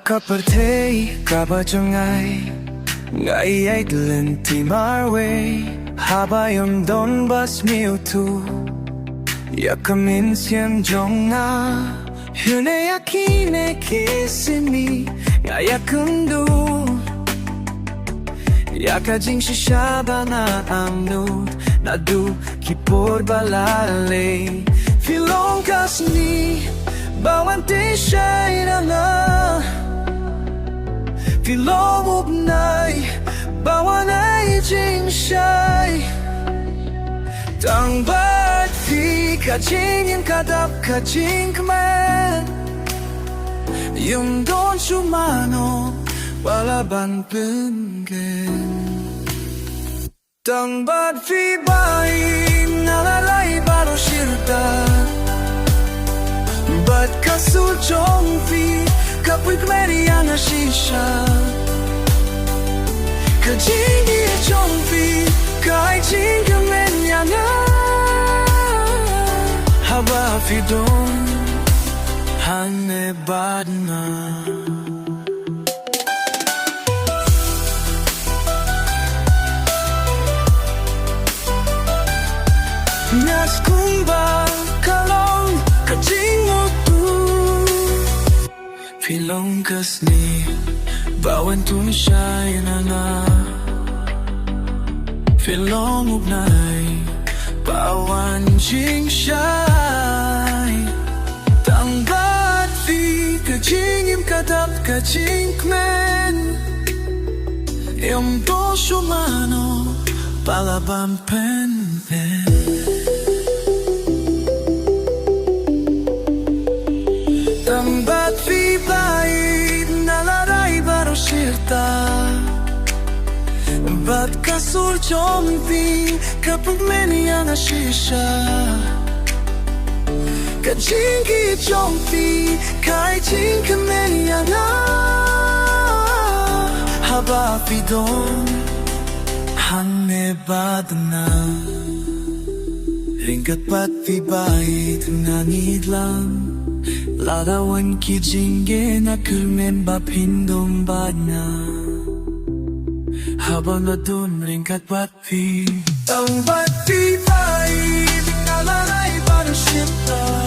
Kapatay, kabajangay Baieid lenti marway Habayam Donbas miutu Yakamin siem jonga Hune yakine kisimi Yakundu Yakajing shishabana amnud Nadu kipor balale Filong kasni Bawante shairana Filong ubnay Bawanay jing shay Tang baieid fi kajing yung kadap kajing kman Yung don sumano Walaban penggen Tang baieid fi baieid Nalalay baro shirta Bat kasul chong fi Kapuy kmeri yana shisha Kajingi chong fi Kai jing kamen yana Haba fi don Hane badna Nas kumba kalong Kajing otu Pilong kasni Bawan tun shay na Filong ubnay Bawan jing shay Tang baieid fi kajing im kadap kajing kmen Yung do sumano Palaban pen Tang baieid fi baieid Nalaray baro shirta Bat kasul chom fi Kapag meni yana shisha Kajingi chom fi Kai jing kamen yana Haba fi don Hane badna Ringkat bat fi baieid Nangid lang Larawan ki jinge na kulmen ba pindom badna Habang nadun ringkat bat fi Tang baieid fi baieid Nalalay baro shirta